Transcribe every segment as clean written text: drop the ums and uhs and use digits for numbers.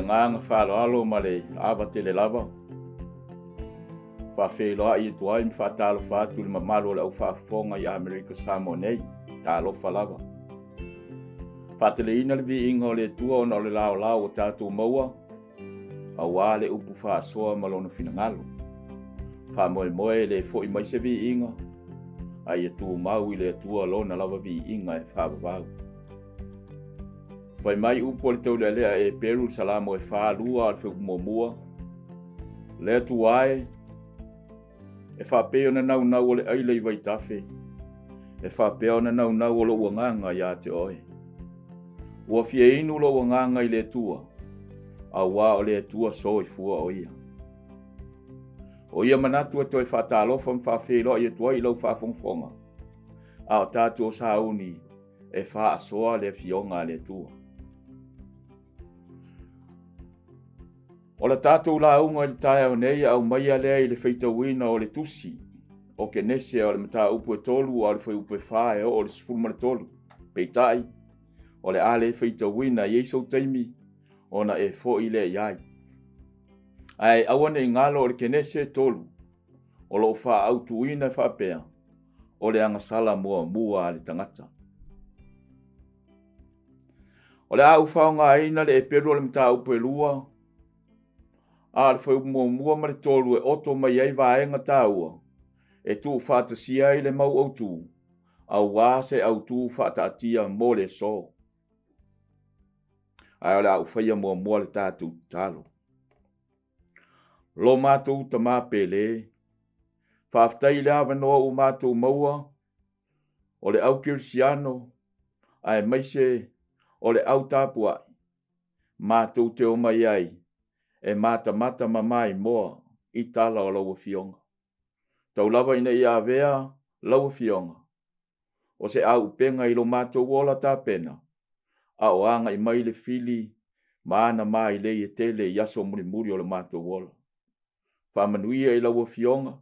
nganga whalo ma le awa te le lava. Whawheloa i tuai mi whatalo whatu le mamalo le au whafonga i American Samoa nei, tā lofa lava. Whatele ina le vi inga o le tua ona o le lao lao o tātou maua, a wā le upu whaasoa malona finangalo. Whamoe moe le fo i maise vi inga, a ia tu mau i le tua lona lava vi inga e whaavavau. Vai mai upo le tau lea e Peru salamo e whaalua al whikumomua, lea tu ai, e whapeo na nau nau o le aile i waitafe, e whapeo na nau nau o lo uanganga ia te oe. Ua fie inu lo uanganga i le tua, a wā o le tua so i fua o ia. O ia manatua toi whatalofa mwhawhelo i tua i lau whawhongfonga, a o tātua sauni e whaasoa le fionga le tua. O la tātou la unga i le tae o nei au maia lea i le whaitawina o le tusi, o ke nese o le mata upu e tolu o le whai upu e whae o le sifuruma le tolu. Peitai, o le ale whaitawina i eisau taimi, o na e fo i le iai. Ai awane i ngalo o le ke nese tolu, o lo wha autuina e whapea, o le angasala mua le tangata. O le au whaonga aina le e peru o le mata upu e lua, a le whai mua ma le tolu e oto mai ei vaenga tāua, e tu whātasia i le mau autu, au wāse autu whātaatia mō le so. Ai o le au whaia mua le tātou talo. Lo mātou ta mā pele, whāftai le awa noa o mātou maua, o le au kirisiano, ai maise o le au tāpuai, mātou te o mai ai, e mata mamai moa i tala o laua fionga. Tau lava ina i avea laua fionga. O se au penga i lo mātou wola tā pena. A o anga i mai le fili, maana mai le i tele i aso muri o le mātou wola. Whamanuia i laua fionga,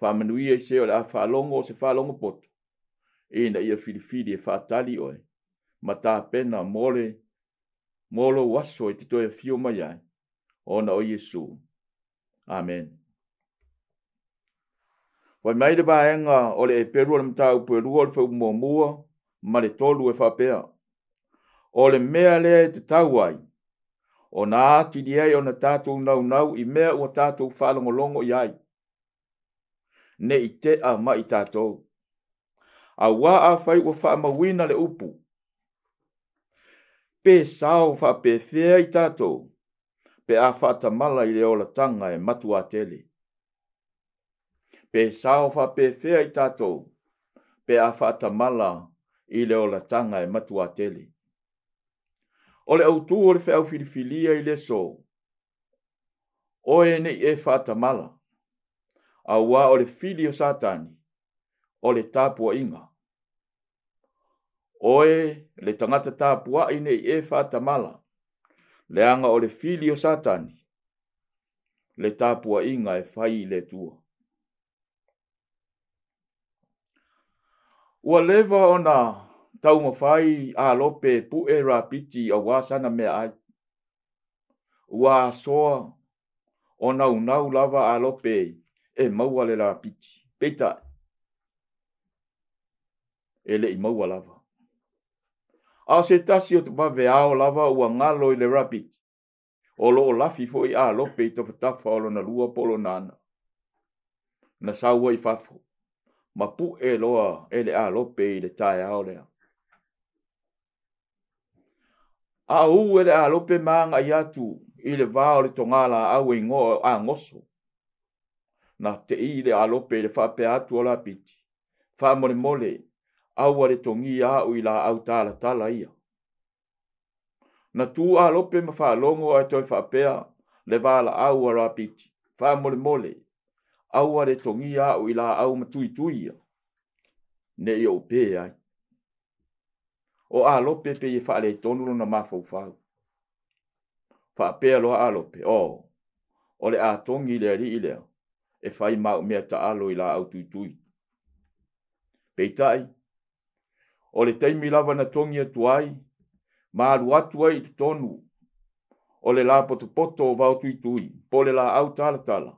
whamanuia i se o le a whalongo o se whalongo poto. Ina ia fili e whaatali oe, ma tā pena molo waso i titoe fio mai ai. Ona o Yesu. Amen. Wai mai le vaenga o le e peru o le mta upu e lua o le whaumua, ma le tolu e whapea. O le mea lea e te tauai. O na ati diei o na tātou nau i mea ua tātou whalongolongo i ai. Ne i te a mai tātou. A wā a whai ua whaamawina le upu. Pe sao whape whea i tātou. Pe a whaatamala i le ola tanga e matua tele. Pe sao whape whea i tātou. Pe a whaatamala i le ola tanga e matua tele. O le autu o le wheau filifilia i le so. O e nei e whaatamala. A wā o le fili o satani. O le tāpua inga. O e le tangata tāpua i nei e whaatamala. Leanga o le fili o satani. Le tāpua inga e whai le tua. Ua lewa o na taunga whai a lope pu e rapiti a wasana mea ai. Ua soa o nau lava a lope e maua le rapiti. Peita. E le i maua lava. A se tasi o te wawe ao lava ua ngalo i le rapiti. O lo o lafi fo i a lope i tawhatafa o na lua polo nana. Na saua i fafo. Ma pu e loa e le a lope i le tae ao lea. A u e le a lope maanga i atu i le vao le tongala au e ngo a ngoso. Na te i le a lope i le whape atu o la piti. Wha mole. Aua le tongi au i la au tala ia. Na tu a lope ma whaalongo a toi whapea le wala au a rapiti. Wha mole. Aua le tongi au i la au matui ia. Ne i o pe ai. O a lope pe i whaale tonulo na mawhau. Whapea loa a lope. O le a tongi le ri i lea. E whai mau mea ta alo i la au tui. Peitai. O le taimi lava na tongi atu ai, maalu atu ai te tonu. O le la poto o vau tui, po le la au tala.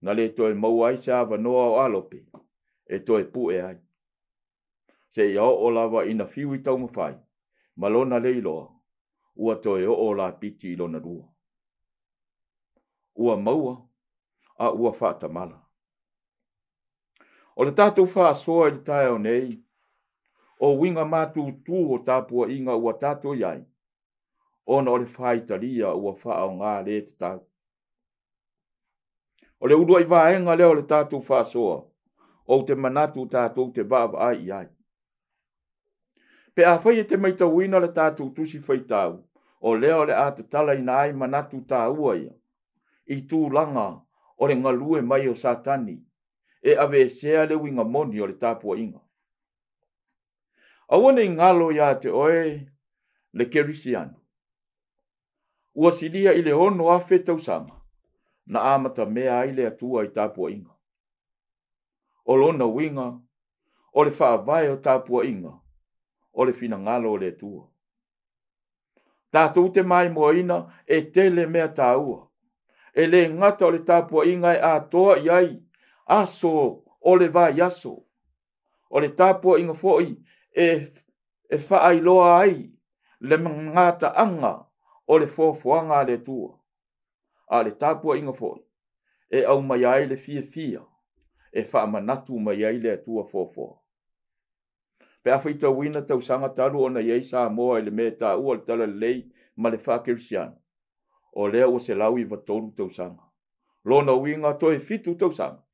Na le toe mau ai se avanoa o alope, e toe pu e ai. Se ia o lava ina fiu i tau mawhai, malona le iloa, ua toe o la piti ilona rua. Ua maua, a ua whaatamala. O le tātou whaasoa i le tae o nei, o winga mātu tū o tāpua inga ua tātou iai, ona o le whaitaria ua wha o ngā le te tau. O le urua i vaenga leo le tātou whaasoa, o te manatu tātou te vava ai ai. Pe a whai e te maita wina le tātou tusi whaitau, o leo le a te tala ina ai manatu tā ua ia, i tū langa o le ngalue mai o satani, e ave sea le winga moni o le tāpua inga. Awane i ngalo ia te oe le kerisiano. Ua silia i le ono a whetausanga, na amata mea ai le atua i tāpua inga. O lona winga, o le whaavai o tāpua inga, o le fina ngalo o le atua. Tātou te mai moina e tele mea tāua. E le ngata o le tāpua inga e atoa iai, aso o le vai aso. O le tāpua inga foi e whaailoa ai le ngata anga o le fofoanga le tua. A le tāpua inga foi e au mai ai le fia, e whaamanatu mai ai le tua fofoa. Pe a whaita wina tau sanga taru o na iei sa moa le mea tā ua le tala lei ma le whakerisiana. O lea ua se lau i vatoru tau sanga. Lona winga toi fitu tau sanga.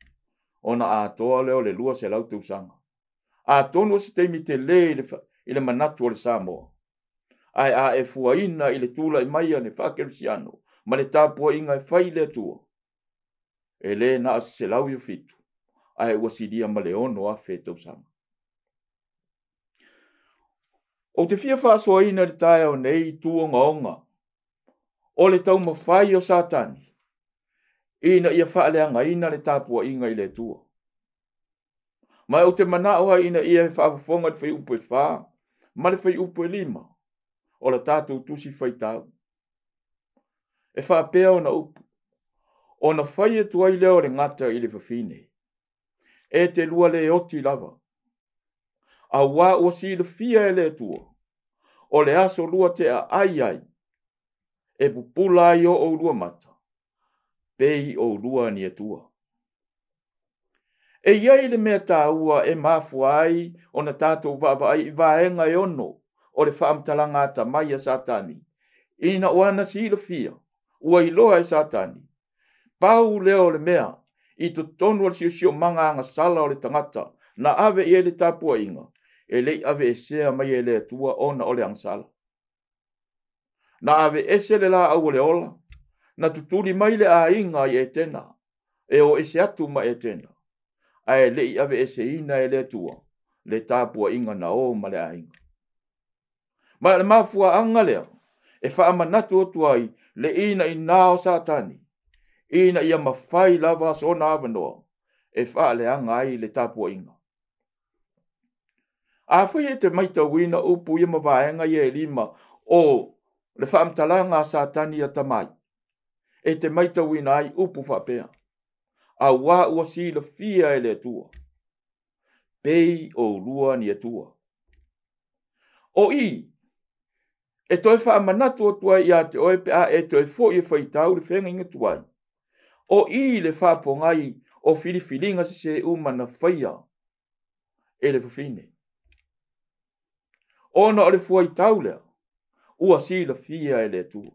Ona a toa leo le lua se lau tau sanga. A tonu se teimi te le i le manatu o le Samoa. Ai a e fuaina i le tula i maia ne whakerisiano, ma le tāpua inga e whai le tua. E le na as se lau i fitu. Ai ua sidia ma le ono a whe tau sanga. O te fia whaasoaina le tae o nei tuonga onga. O le tau mawhai o satani. Ina ia whaaleanga ina le tāpua inga i le tua. Mai o te manaoa ina ia whaafonga le whai upo e wha, ma le whai upo e lima. O la tātou tusi whai tau. E whaapea o na upo. O na whai e tuai leo le ngata i le whawhine. E te lua le oti lava. A wā o si le fia e le tua. O le aso lua te a ai. E pupula i o lua mata. Pei o lua ni e tua. E iai le mea tā ua e mafua ai o na tātou vava ai i vaenga e ono o le whaamtalanga ata mai a satani. Ina oana si le fia. Ua i loa e satani. Pau leo le mea i to tonu al siusio manga anga sala o le tangata na ave i le tāpua inga. E lei ave e sea mai e le atua ona o le angsala. Na ave ese le la au le ola. Na tutuli mai le a inga i e tena. E o ese atu mai e tena. Ai lei ave ese ina e le atua. Le tāpua inga na o ma le a inga. Ma le mafua anga lea. E whaamanatu o tuai le ina i nao satani. Ina ia mawhai lava sona avanoa. E wha le anga ai le tāpua inga. A whai e te maita wina upu ia mawaenga i e lima o le whaamtalanga satani a tamai. E te maita wina ai upu whapea. A wā ua si le fia e le tua. Pei o lua ni e tua. O i, e toi whaamanatu o tuai i a te oe pe a e toi fo i e whaitau le whenga inga tuai. O i le whaapongai o filifilinga se umana whaia e le whawhine. Ona o le fuai taulea, ua si le fia e le tua.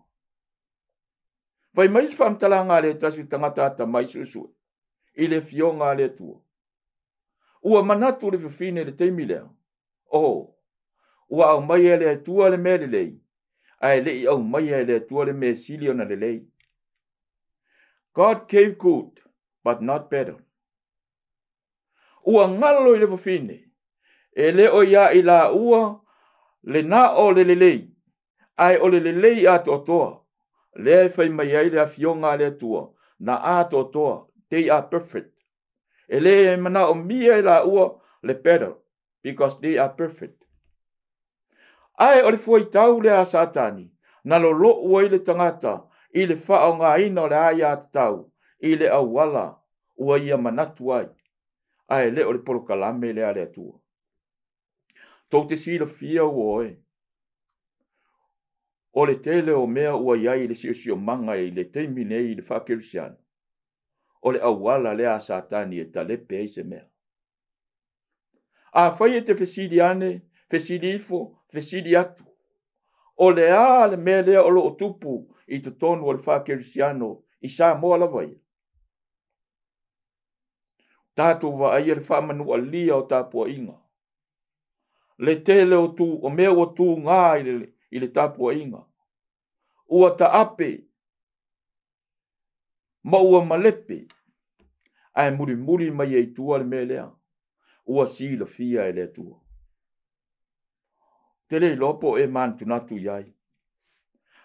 Vai mais whaamtalanga le tasi tangata ata mai susue, i le fionga le tua. Ua manatu le whawhine le teimi lea. Ua au mai e le tua le mele lei, ai lei au mai e le tua le me sili ona le lei. God gave good, but not better. Ua ngalo i le whawhine, e le o ia i la ua, le na o le lei, ai o le lei a toa. Le fai mai ai le afionga le tua, na a toa, they are perfect. E le mana o mia i la ua le better, because they are perfect. Ai o le fuai tau le a satani, Na lo lo ua i le tangata, i le wha o ngā ina o le aia tau, i le awala, ua ia manatu ai. Ai le o le porokalame le ale atua. Tau te sila fia ua oe. O le tele o mea ua iai le sio manga i le teimi nei i le whakerisiana. O le awala le a satani e talepe ei se mea. A whai e te fesidi ane, fesidi ifo, fesidi atu. O le a le mea lea o lo o tupu i te tonu o le whakerisiano i sa moa la vai. Tātou wa aia le whamanua lia o tāpua inga. Le tele o tu, o mea o tu ngā i le tāpua inga. Ua ta ape, ma ua malepe, ai muri mai e tua le mea lea. Ua si la fia e le tua. Te le lopo e mantu natu iai.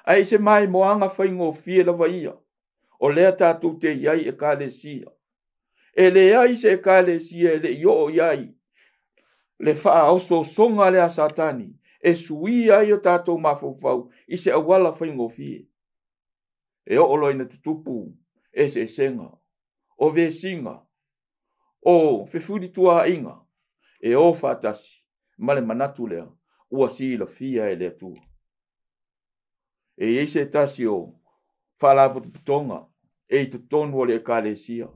Ai se mai moanga whaingo fia la vaia. O lea tātou te iai e ka le sia. E le iai se e ka le sia e le io iai. Le faa oso songa le a satani. E sui ai o tātou mafau i se awala whaingo fia. E o olo ina tutupu e se senga. O ve singa. O fefudi tua inga. E o fatasi. Male manatu lea. Ua si la fia e le tua. E eise tasi o whalapu putonga. E te tonu o le kalesia.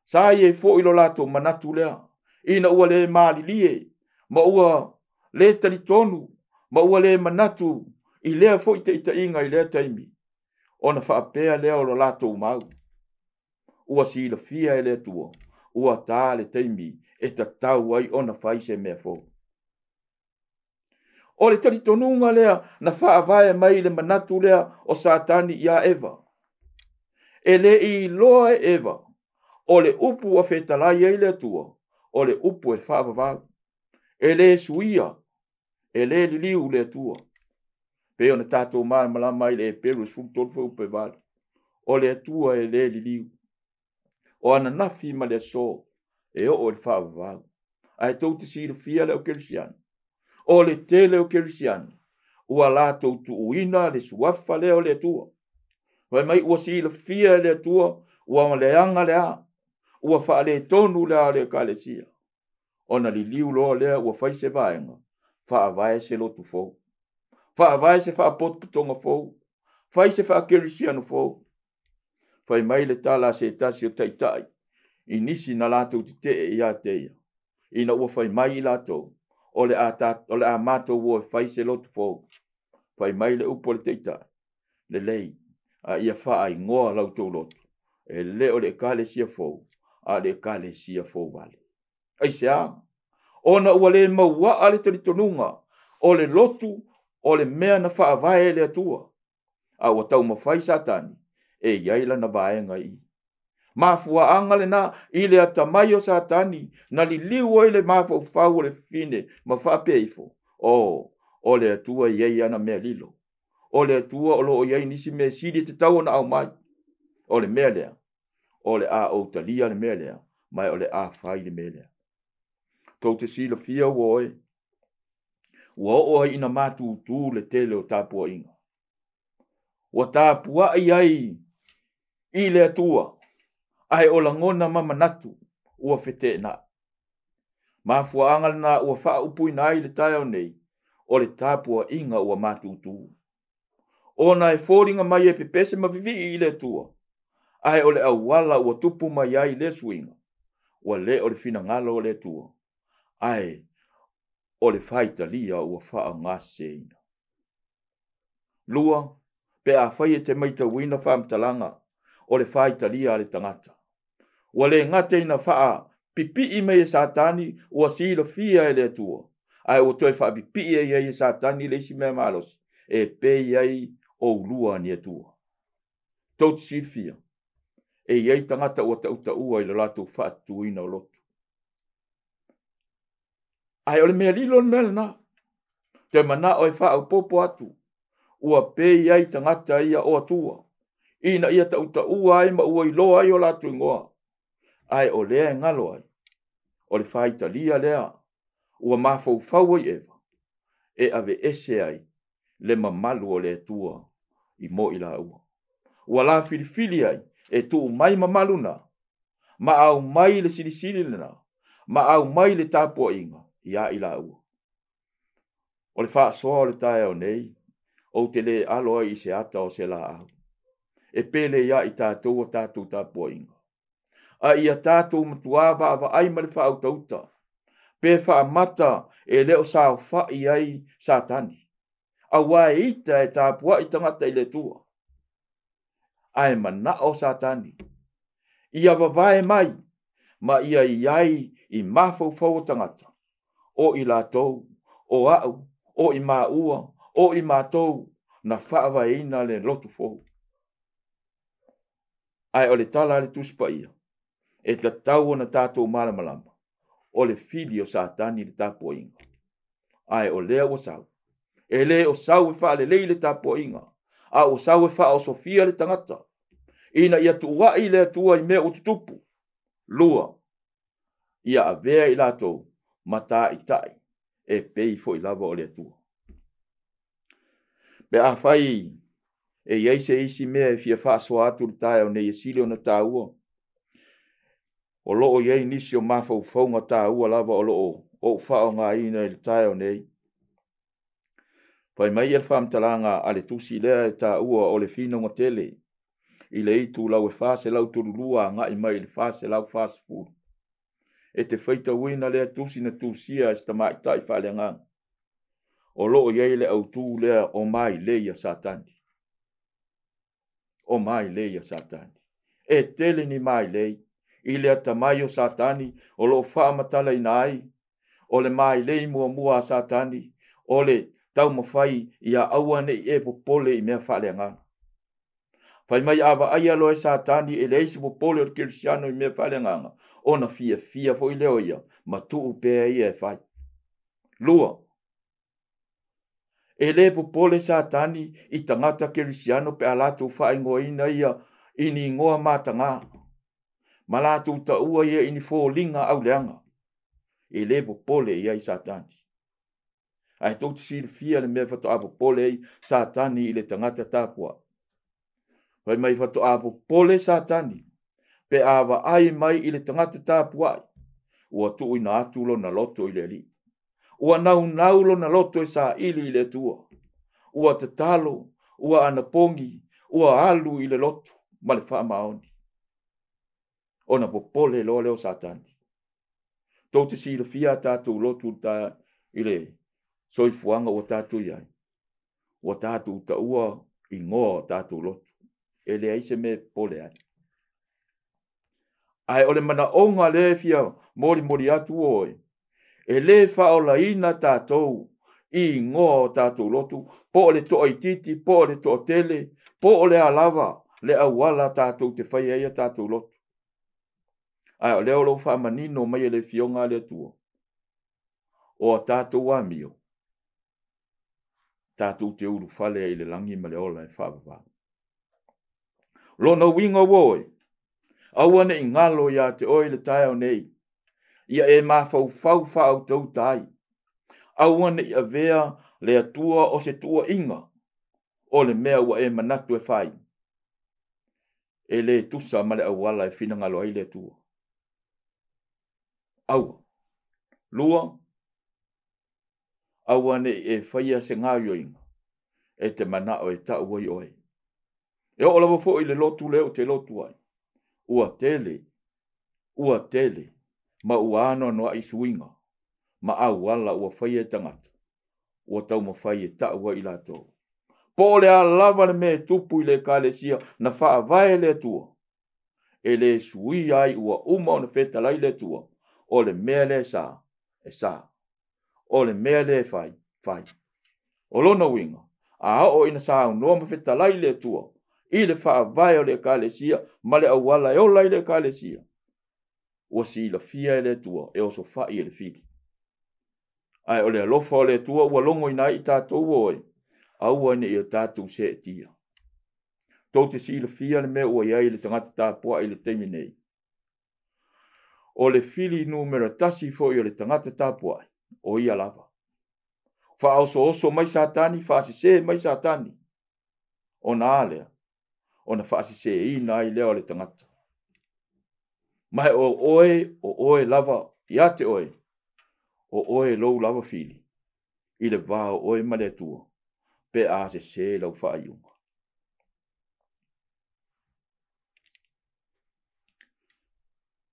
Sa e fo ilo lato manatu lea. Ina ua le maali lie. Ma ua le tali tonu. Ma ua le manatu. I lea fo ita inga i lea taimi. Ona whaapea lea o lo lato umau. Ua si la fia e le tua. Ua tā le taimi. E ta tau ai ona whaise mea fo. O le tali tonunga lea na whaavae mai le manatu lea o satani ia Eva. E le i loa e Eva. O le upu a whetalai ei le tua. O le upu e whaavavau. E le suia. E le liliu le tua. Pe ona tātou malama i le peru sultol fau pe vale. O le tua e le liliu. O ana nafi ma le so. E o le whaavavau. Ai tau te sira fia le o kerisiano. O le tele o kerisiano. Ua la tau tu uina le suafa le o le tua. Vai mai ua sira fia le tua. Ua le anga le a. Ua wha le tonu le a le kalesia. Ona li liu loa lea ua whai se vaenga. Wha vai se lotu fau. Wha vai se wha pot putonga fau. Whai se wha kerisiano fau. Whai mai le tala se tasi o taitai. I nisi na lato ti te e ia teia. Ina ua whai mai lato. O le a mato ua whai se lotu fau. Whai mai le upo le taitai. Le lei. A ia wha ai ngoa lauto lotu. E le o le kalesia fau. A le kalesia fau vale. Ai se a. Ona ua le maua ale tali tonunga. O le lotu. O le mea na wha avae le atua. A ua tau mawhai satani. E iaila na vaenga i. Mafua angale na i le atamai o satani. Na li liu o le mafau fau o le fine. Ma wha peifo. O le atua iei ana mea lilo. O le atua o lo o iei nisi mea sidi te tau na au mai. O le mea lea. O le a o talia le mea lea. Mai o le a fai le mea lea. Tau te sila fia uoe. Ua ina matu tu le tele o tāpua inga. Ua tāpua ai i le atua. Ai o langona mamanatu. Ua fete na. Mafua angal na ua wha upui na i le taio nei. O le tāpua inga ua matu tu. Ona e fōringa mai e pepese mavivi i le atua. Ai o le awala ua tupu mai ai le swinga. Ua le o le fina ngalo o le atua. Ai o le faitalia ua wha ngase ina. Lua, pe a whai e te maita wina whaamtalanga o le faitalia le tangata. Ua le ngate ina wha pipi i mei e satani ua sila fia e le atua. Ai o toi wha pipi e satani le isi mea malos e pe iei o lua ni atua. Tau te sila fia. E iei tangata ua tauta ua i le lato wha tuina o lotu. Ai ole mea lilo mele na. Te mana o e wha au popo atu. Ua pe iai tangata ia o atua. Ina ia tauta ua ai ma ua iloa ai o lato ingoa. Ai o lea ngalo ai. O le whaita lia lea. Ua mafau fau ai eva. E ave ese ai. le mamalu o le tua I mo I la ua. Ua la filifili ai e tu mai mamalu na. Ma au mai le silisili na. Ma au mai le tapo inga ia I la ua. O le wha soa o le tae o nei, o te le aloa I se ata o se la au. E pele ia I tātou o tātou tapo inga. A ia tātou matuava ava ai ma le wha au tauta. Pe wha mata e leo sao wha I ai satani. A wae ita e tāpua I tangata I le tua. Ai mana o satani. Ia wawae mai, ma ia iai I mafau o tangata. O I lātou, o au, o I maua, o I mātou, na whaava ina le lotu fau. Ai o le tala le tuspa ia, e ta tau na tātou malamalama, o le fili o satani le tāpua inga. Ai o lea o sau. E le o sau e wha le leile tāpua inga. A o sau e wha o sofia le tangata. Ina ia tuwa I le tua I mea o tutupu. Lua. Ia a vea I lātou. Mata I tai. E pei fo I lava o le tua. Be a whai. E iei se isi mea e fia wha soa atu le tae o nei e sile o na tāua. O loo iei nisi o mafau faunga tāua lava o loo. O wha o ngā ina I le tae o nei. Pai mai el whamtalanga a le tusi lea e tāua o le fino ngā tele. I le itu lau e whase lau turulua ngā I mai I le whase lau whase furu. E te whaita uina lea tusi na tusia e sta mai tai whale ngang. O loo iei le au tū lea o mai leia satani. O mai leia satani. E tele ni mai lei. I lea tamai o satani o loo whaamatala I nai. O le mai lei mua satani. O le tau mawhai I a awane I e popole I mea whale ngang. Fai mai awa ai aloe satani e leisi popole o le kirisiano I mea whale nganga. Ona fia fo I leo ia. Ma tuu pēa ia e whai. Lua. E le popole satani I tangata kirisiano pe alatu whai ngoina ia ini ngoa matanga. Malatu ta ua ia ini fōlinga au leanga. E le popole ia I satani. Ai tō te siri fia le mea whato a popole I satani I le tangata tāpua. Vai mai whato a popole satani. Pe awa ai mai I le tangata tāpua. Ua tuu ina atulo na loto I le li. Ua naulo na loto I sa ili I le tua. Ua te talo, ua anapongi, ua alu I le loto. Ma le wha maoni. Ona popole lo leo satani. Tō te siri fia tātou lotu ta I le soifuanga o tātou iai. O tātou ta ua I ngoa tātou lotu. E le aise me pole ai. Ai ole mana onga le fia mori atu oi. E le fa o la ina tātou I ngoa tātou lotu. Po le to titi, po le to tele, po le alava, le awala tātou te whai eia tātou lotu. Ai o leo lo wha manino mai le fionga le tua. O tātou amio. Tātou te uru whale I le langi ma le ola e whaavava. Lona winga woi. Awane I ngalo ia te oi le tae o nei. Ia e mafau fau tau tai. Awane I avea le atua o se tua inga. O le mea ua e manatu e whai. E le tusa ma le awala e whina ngalo ai le atua. Aua. Lua. Awane e whaia se ngāio inga. E te mana o e tau oi. E o lawa fo I le lotu leo te lotu ai. Ua tele, ma ua ano noa I suinga, ma au ala ua whaia tangata, ua tau ma whaia taua I lato. Po le a lava le me tupu I le kālesia na wha vai le tua. E le sui ai ua uma o na whetalai le tua, o le mea le sa, e sa. O le mea le fai. O lona winga, a o ina sa au noa ma whetalai le tua, I le wha vai o le kālesia, ma le awala e o lai le kālesia. Ua si la fia e le tua, e o so wha I le fili. Ai o le alofa o le tua, ua longo ina I tātou oi, aua ina I o tātou se e tia. Tau te si la fia le mea ua iai le tangata tāpua I le teimi nei. O le fili numera tasi fo I o le tangata tāpua, o I alava. Whaoso mai satani, whaasise mai satani. O nā lea, o na whaasise I nā I lea o le tangata. Mai o oe lava, ia te oe, o oe lou lava fili, I le vāo oe ma le tua, pe a se lau whaaiunga.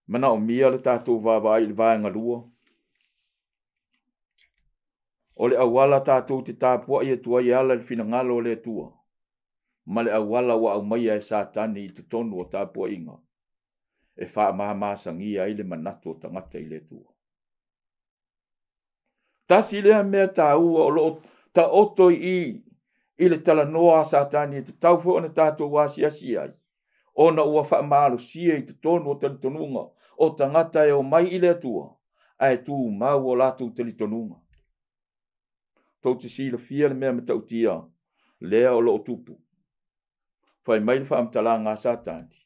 Mana o mia le tātou vāwai I le vāenga lua, o le awala tātou te tāpua I atua I ala le fina ngalo le tua. Ma le awala wa au mai e satani I te tonu o tāpua inga. E wha mahamasang I le manatu o tangata I le tua. Tasi lea mea tā ua o lo ta oto I le tala noa satani te taufu o na tātou wasi asi ai. O na ua wha maalo sia I te tonu o talitonunga o tangata e o mai I le tua. Ai tū mau o lātou talitonunga. Tau te sila fia le mea matautia, lea o lo tupu. Whai mai le whaamtala ngā satani.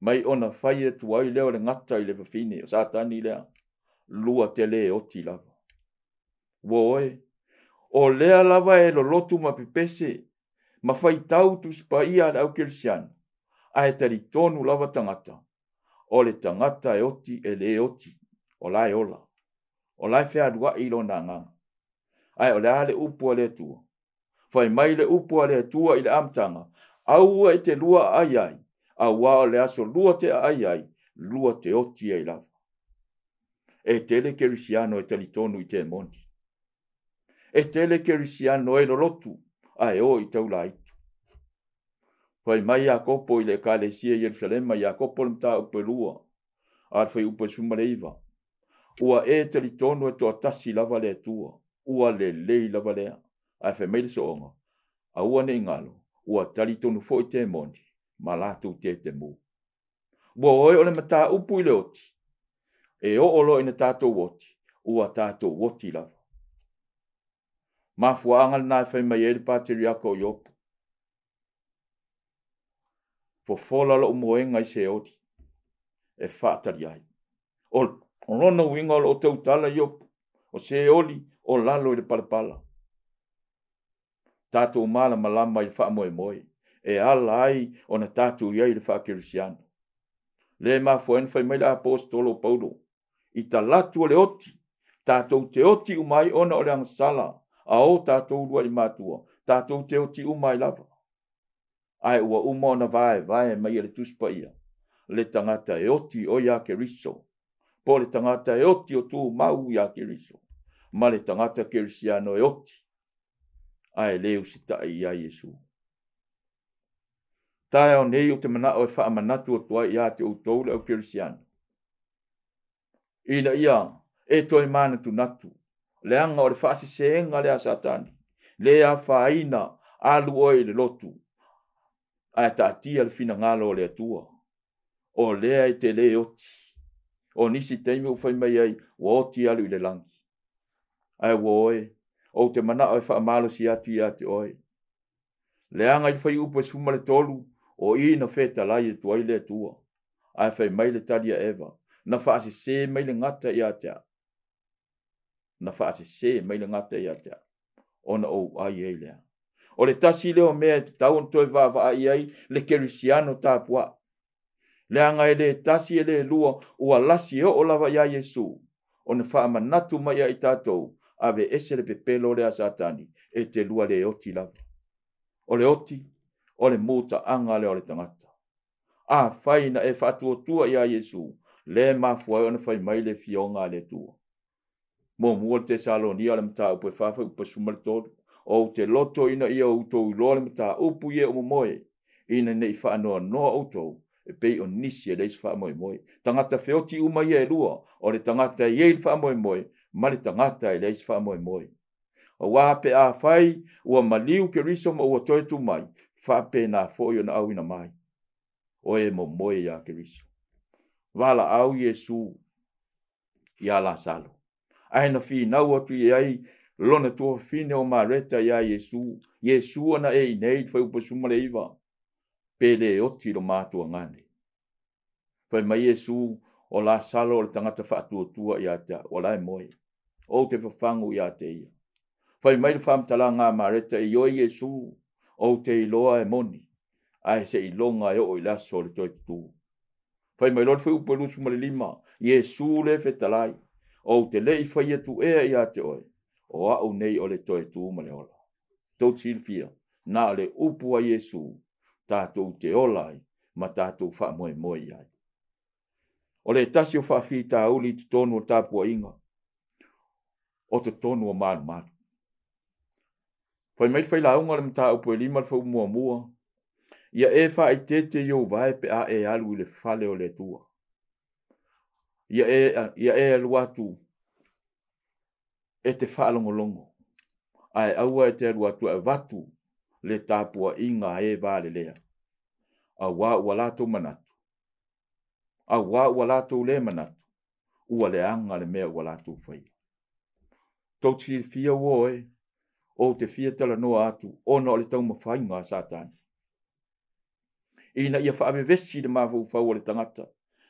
Mai ona whai e tuai leo le ngata I le whawhine o satani lea. Lua te le oti lava. Woe, o lea lava e lo lotu mapipese, ma whai tau tu spa ia le au kirisiano. Ai tari tonu lava tangata. O le tangata e oti e le oti. O lai ola. O lai whea dua I lo nā nganga. Ai o le ale upua le tua. Whai mai le upua le tua I le amtanga. Aua e te lua ai ai. Aua o le aso lua te ai ai. Lua te oti ai lava. E tele kerisiano e talitonu I te mondi. E tele kerisiano e lolotu. Ai o I taula itu. Whai mai a kopo I le kalesia Jerusalema I a kopo le mta upe lua. Ar whai upe sumaleiva. Ua e talitonu e toa tasi lava le tua. Ua le lei lava lea. Ai whai mai le soonga. A ua ne ingalo. Ua talitonu fo I te mondi. Ma lātou te mu. Ua oe o le mata upu I le oti. E o olo ina tātou oti. Ua tātou oti lava. Ma fuanga na whai mai e le patriako I opu. Fo fola lo moenga I se oti. E whaatari ai. O rona winga o tautala I opu. O se oli o lalo I le palapala. Tātou mala malama I le wha moe moe. E ala ai o na tātou iai le wha kirisiano. Le ma foen whai mai le apostolo Paulo. I ta latu o le oti. Tātou te oti umai ona o le angasala. A o tātou lua I mātua. Tātou te oti umai lava. Ai ua uma ona vae mai le tuspa ia. Le tangata e oti o ia keriso. Po le tangata e oti o tu mau ia keriso. Ma le tangata kerisiano e oti. Ai leu sita ia Yesu. Tai o nei o te mana o e wha manatu o tua ia te utou le au kerisiano. Ina ia e toi mana tu natu. Le anga o le whaasi seenga le a satani. Le a whaina alu oi le lotu. Ai taatia le fina ngalo o le atua. O lea I te le oti. O nisi teimi u whai mai ai wa oti alu I le langi. Ai wa oe. O te mana o e wha amalo si atu I te oe. Le anga I whai upa suma le tolu. O ina feta lai e tuai le atua. Ai whai mai le talia eva. Na whaasi se mai le ngata I atea. Na whaasi se mai le ngata I atea. Ona o ai ei lea. O le tasi leo mea te tau on toi vava ai ai le kerisiano tāpua. Le anga e le tasi e le lua ua lasi o lava ia Yesu. O ne wha manatu mai ai tātou. Ave ese le pepelo le a satani. E te lua le oti lava. O le oti. O le muta anga le o le tangata. A whaina e whatua tua ia Yesu. Le mafuai o ne whai mai le fionga le tua. Mo mua te Salonia le mta upe whawha upe sumalitoru. O te loto ina ia utou I loa le mta upu ia umomoe. Ina nei whaanoa noa utou. E pei o nisi e leis wha moe moe. Tangata whioti uma ia e lua. O le tangata i eil wha moe moe. Ma le tangata e leis wha moe moe. O wape a whai. Ua maliu ke riso ma ua toe tu mai. Whape na fōi o na au ina mai. O e mo moe ia ke riso. Wala au Yesu. Ia la salo. Aina fi nau atu I ai. Lona tua fine o mareta ia Yesu. Yesu ana e inei whai upasuma le iwa. Pele oti lo mātua ngane. Whai mai Yesu o la salo o le tangata whaatua tua ia te o lai moe. O te whawhangu ia te ia. Fai mai le whamtalanga mareta e yoi Yesu o te iloa e moni. Ai se ilonga e o ilaso le toi tutu. Fai mai lor fai upe lusu male lima. Yesu le fetalai. O te lei fai atu ea ia te oe. O au nei o le toi tu male ola. Tau tilfia. Na le upu a Yesu. Tātou te olai. Ma tātou wha moe moe ai. O le tasi o wha whita uli tu tonu o tāpua inga. O te tonu o manu manu. Fai mai fai launga le mta upu e lima le fau mua mua. Ia e wha i tete yo vai pe a e alu le fale o le tua. Ia e alu atu e te whaalongolongo. Ai aua e te alu atu e vatu le tāpua inga e vale lea. A wā ua lato manatu. A wā ua lato le manatu. Ua le anga le mea ua lato whai. Tau ti fia woe o te fia tala noa atu ona o le tau mawhainga a Satani. Ina ia whaavevesi le mawhau whau le tangata.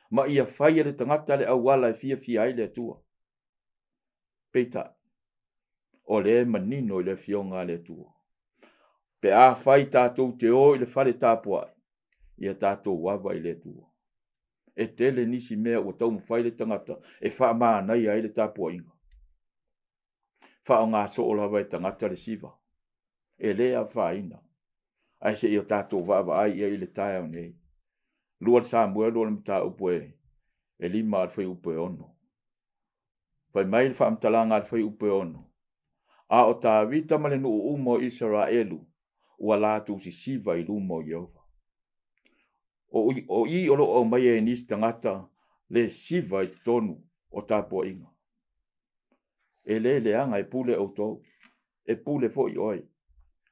Ma ia whai le tangata le awala e fia ai le tua. Peita. O le manino i le fionga le tua. Pe a whai tātou te o i le whale tāpua. Ia tātou wawa i le tua. E tele nisi mea o tau mwhai le tangata. E wha maa nei ai le tāpua inga. Wha o ngā so o lawa i tangata le siva. E lea whaina. Ai se ia tātou wawa ai ia i le tae au nei. Lua le Samuel o le mta upo e. E lima al whai upo e ono. Whai mai le whaamtalanga al whai upo e ono. A o tā vita male nu umo Israelu. Ua lātou si siva i lumo Jehova. O i olo o mai e nis tangata le siva i te tonu o tāpua inga. E le anga e pule au tau. E pule fo i oi.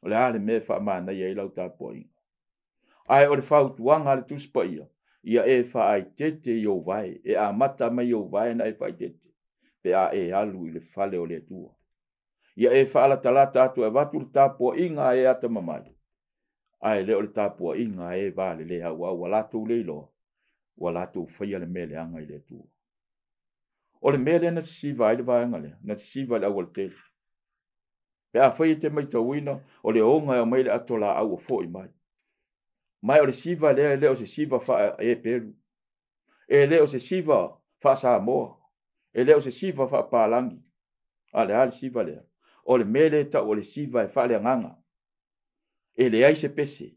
O le ale me wha mana i lau tāpua inga. Ai o le whautuanga le tuspa ia. Ia e wha ai tete i o vai. E a mata mai i o vai na e wha tete. Pe a e alu i le fale o le tua. Ia e wha ala talata atu e watu le tāpua inga e ata mamai. Ai leo le tāpua inga e vale le hau au walatou leilo. Walatou whaia le mele anga i le tua. O le mele na tisiva i le vaenga le. Na tisiva le awal tele. Pe a whaia te mai tauina. O le onga e o mai le atola au o fo i mai. Mai o le siva leo se siva wha e Peru. E leo se siva wha Samoa. E leo se siva wha Palangi. A le ale siva leo. O le mele ta o le siva e wha le nganga. E le ai se pese.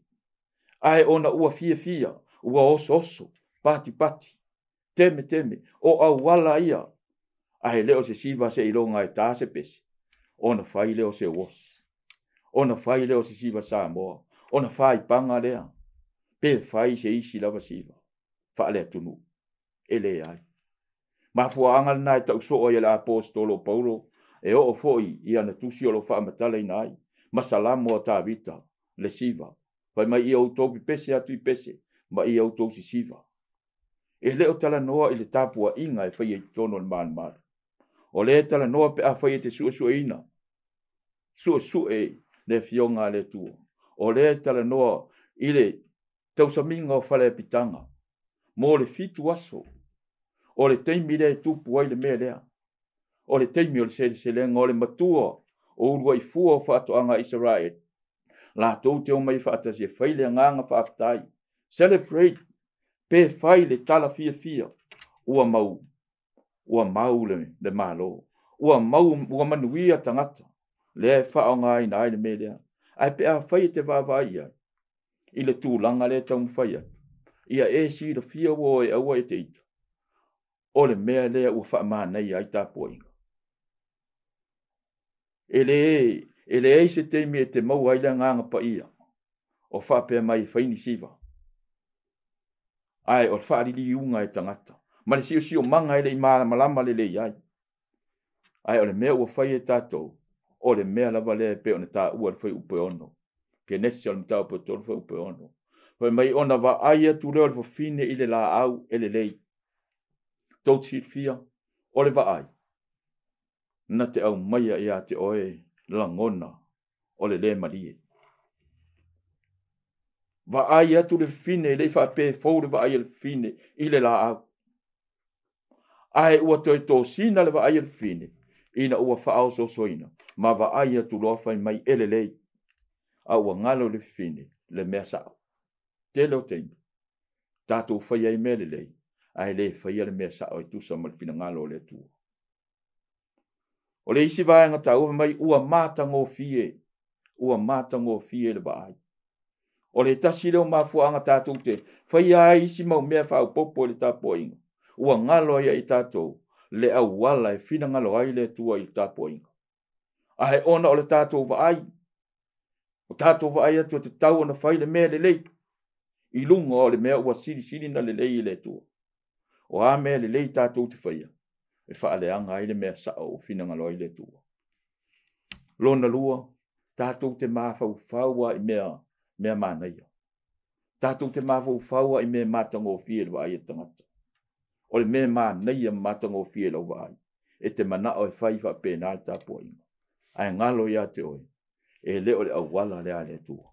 Ai ona ua fia. Ua oso. Pati. Teme. O au wala ia. Ai leo se siva se ilonga e ta se pese. Ona whai leo se was. Ona whai leo se siva Samoa. Ona whai panga lea. Pe whai se isi lava siva. Wha lea tunu. E le ai. Ma fua angal nai tau so ia le apostolo Paulo. E o foi ia na tusi o lo wha amatala inai. Masalamo o tā vita. Le siva. Vai mai ia utopi pese atu I pese. Ma ia utosi siva. E leo tala noa I le tāpua inga e whai e tono le man. O le tala noa pe a whai e te sua ina. Sua e le fionga le tua. O le tala noa I le tausaminga o whale pitanga. Mo le fitu aso. O le teimi le tupu ai le mea lea. O le teimi o le se lenga o le matua. O urua I fua o whaatoanga Israel. La tau te o mai whaatasi e whaile nganga whaafitai. Celebrate. Pe whai le tala fia. Ua mau le malo. Ua manuia tangata. Le whaonga I na le mea lea. Ai pe a whai te wawai ai. I le tūlanga le tau mwhai atu. Ia e si le fia wo e aua e te ita. O le mea lea ua wha manai ai tāpua inga. Ele e se teimi e te mau ai le nganga pa ia. O wha pia mai whaini siva. Ai o wha li unga e tangata. Ma le sio manga ele I malama le ai. Ai o le mea ua whai e tātou. O le mea lava le pe o na tā ua le whai upe ono. Ke nesi al mtau po tolu whai upe ono. Whai mai ona wa aia tu leo le whafine I le la au ele lei. Tau tit fia. O le wa ai. Na te au maia ia te oe langona. O le marie. Wa aia tu le fine le wha pe fau le wa aia le fine I le la au. Ai ua toi tō sina le wa aia le fine. ina ua whaao sosoina, ma va aia tu loa whai mai elelei, a ua ngalo le fine, le mea sao. Te leo teimi, tātou whai ai mea lelei, ai le whai le mea sao e tusa ma le fina ngalo le tua. O le isi vaenga tau mai ua mātango fie, le vaai. O le tasi leo mafuanga tātou te, whai ai isi mau mea whao popo le tāpua inga. Ua ngalo ia i tātou, le au wala e fina ngalo ai le tua i tāpua inga. Ahe ona o le tātou vaai. O tātou vaai atu te tau ona whai le mea le lei. I lunga o le mea ua siri na le lei le tua. O a mea le lei tātou te whaia. E whaale anga ai le mea sao o fina ngalo ai le tua. Lona lua, tātou te mawhau whaua i mea mānaia. Tātou te mawhau whaua i mea mātango fie le vaai e tangata. O le mea mānaia mātango fie le vaai. E te mana o e whaifa pēnā le tāpua inga. Ai ngalo ia te oi. E leo le awala le ale tua.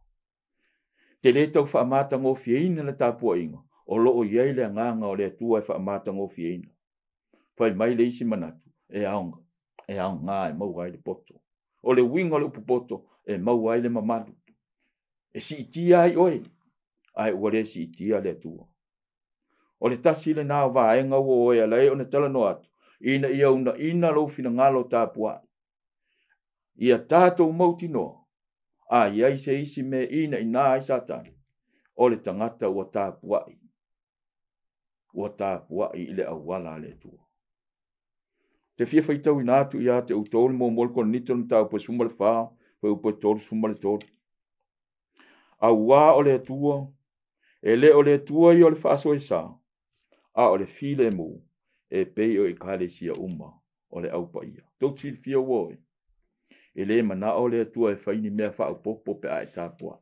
Te le tau wha mātango fie ina le tāpua inga. O loo iei le nganga o le tua e wha mātango fie ina. Whai mai le isi manatu. E aonga. E aonga e mau ai le poto. O le winga le upupoto. E mau ai le mamalu. E si itia ai oi. Ai uare si itia le tua. O le tasi le nao vaenga ua oe alai o ne tala no atu. Ina ia una ina lo fina ngalo tāpua. Ia tātou mauti noa. A iai se isi me ina ina ai satani. O le tangata ua tāpuai. Ua tāpuai i le awala le tua. Te fia whaitau ina atu ia te utolu mo molko nito na tau pa summa le whaa. Pa upa tolu summa le tolu. A ua o le tua. E le o le tua i o le whaaso e saa. A o le file mu. E pei o i kale sia uma. O le aupa ia. Tau tiri fia uoe. E le mana o le tua e whaini mea wha popo pe a e tāpua.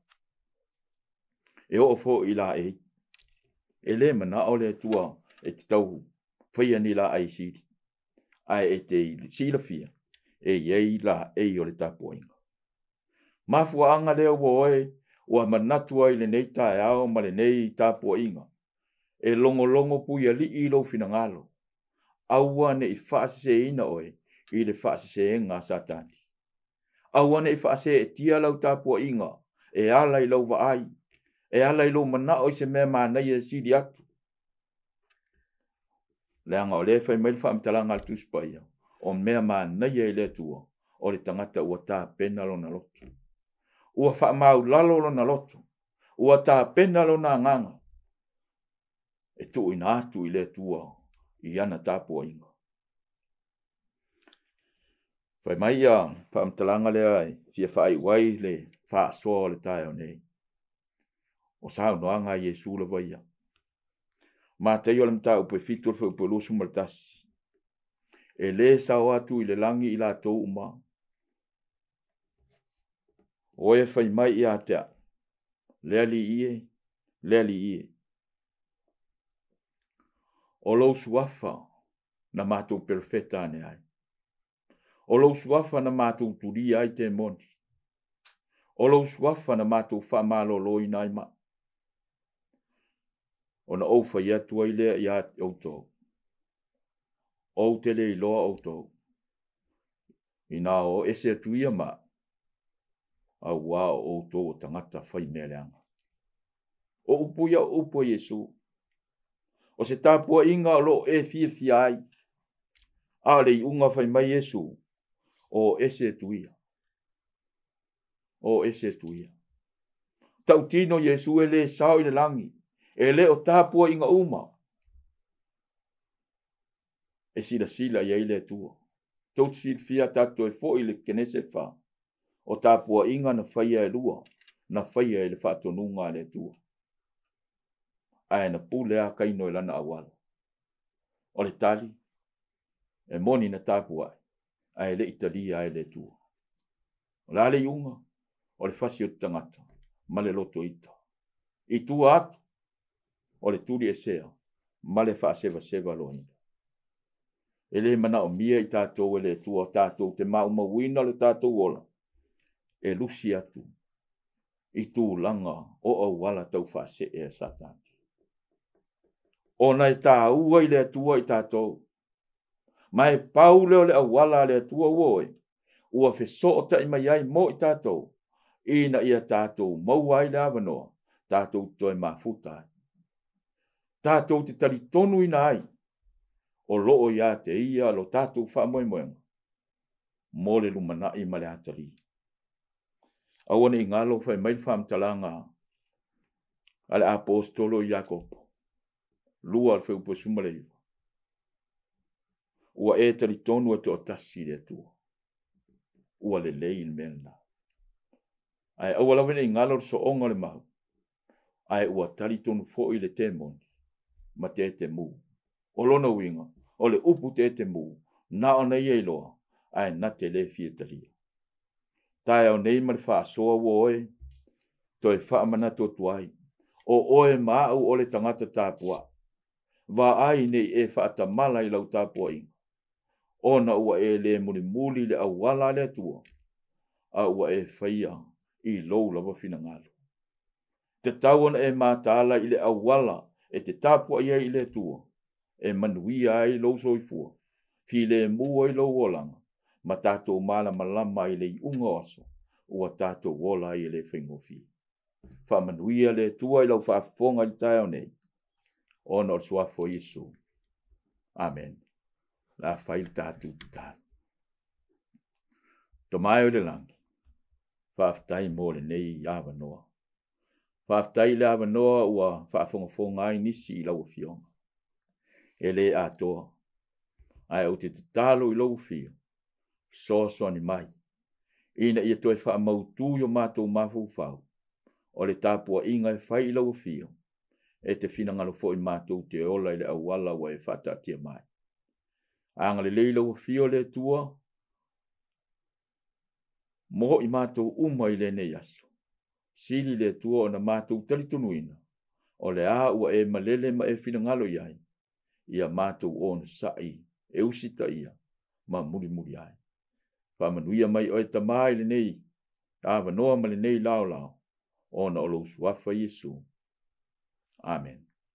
E o fo i la e. E le mana o le tua e te tau whaia ni la ai siri. Ai e te sila fia. E iei la e o le tāpua inga. Mafua anga leo woe ua manatua i le nei tae ao ma le nei tāpua inga. E longo pui a li i lo fina ngalo. Aua ne i whaase ina oe i le whaase ngā satani. Awane i whaase e tia lau tāpua inga, e ala i lau vaai, e ala i lau mana o i se mea mānei e siri atu. Leanga o le whai mail whaamitalanga al tuspaia, o mea mānei e le tua, o le tangata ua tā pena lo na lotu. Ua whaamau lalo lo na lotu, ua tā pena lo na nganga. E tu ina atu i le tua, i ana tāpua inga. Whai mai ia, whaamtalanga le ai, fia whai wai le whaasoa le tae o nei. O sao noanga Jesu le vai ia. Ma te io le mta upe fitu le upe lusu maltasi. E le sao atu i le langi i la tau uma. O e whai mai ia tea. Leali ie. O lo suafa na mātou perfeta ane ai. O lo suafa na mātou turi ai te moni. O lo suafa na mātou whamalo loi nai ma. O na oufa ia tua i lea ia autou. O te le i loa autou. I nā o ese atu ia ma. A wā o autou o tangata whai mea leanga. O upuia Jesu. O se tāpua inga o lo e fia ai. A le i unga whai mai Jesu. O ese tuia. Tautino Jesu e le sao i le langi. E le o tāpua inga uma. E sila ia i le tua. Tauti fia tato e fo i le kenese wha. O tāpua inga na whaia e lua. Na whaia e le whaatonunga le tua. Ai na pulea kaino i lana awala. O le tali. E moni na tāpua. Ai le Italia ai le tua. O le ale iunga. O le whasi o tangata. Ma le loto ita. I tua atu. O le tuli e sea. Ma le whaaseva loina. E le mana o mia i tātou e le tua tātou te mauma wina le tātou ola. E lusi atu. I tū langa o au wala tau whaase e satani. O nei tā ua i le tua i tātou. Mai pau leo le awala le atua uoe. Ua feso o tai mai ai mo i tātou. Ina ia tātou mau ai le avanoa. Tātou toi mafuta. Tātou te tari tonu ina ai. O loo ia te ia lo tātou wha moe moenga. Mo le lumana i male atari. Awane i ngalo whai mai wham talanga. Ale apostolo Jakob. Lua al wheupo sumaleiva. Ua e tari tonu atu o tasi le tua. Ua le leil mena. Ai awala vene i ngalo so onga le mahu. Ai ua tari tonu fo i le temoni. Ma te mu. O lona winga. O le upu te mu. Na o nei e loa. Ai na te le fia talia. Tai au nei ma le wha soa woe. Toi wha mana to tuai. O oe maau o le tangata tāpua. Wa ai nei e wha atamala i lau tāpua inga. Ona ua e le muli le awala le atua. A ua e whaia i lou lawa fina ngalo. Te tauana e mātala i le awala e te tāpua ia i le atua. E manuia ai lou soifua. Fi le mua i lou olanga. Ma tātou mala malama i le i unga oso. Ua tātou wola i le whengofi. Wha manuia le atua i lau whaafonga i tae o nei. Ona o suafo Yesu. Amen. La fail tātou tātou. Tomai o le langi. Whaaftai mo le nei i awa noa. Whaaftai le awa noa ua whaafonga ai nisi i lau fionga. E le atoa. Ai au te talo i lau fio. So ni mai. Ina ia toi wha mautu yo mātou mafu whau. O le tāpua inga e whai i lau fio. E te whinangalo fo i mātou te ola i le awala wa e whatatia mai. Anga le lau fio le tua. Moho i mātou uma i le nei aso. Sili le tua o na mātou talitunuina. O le a ua e malele ma e whinangalo iai. Ia mātou o na sai. E usita ia. Ma muri ai. Whamanuia mai o e tamai le nei. Awa noa ma le nei lao. O na olo suafa Yesu. Amen.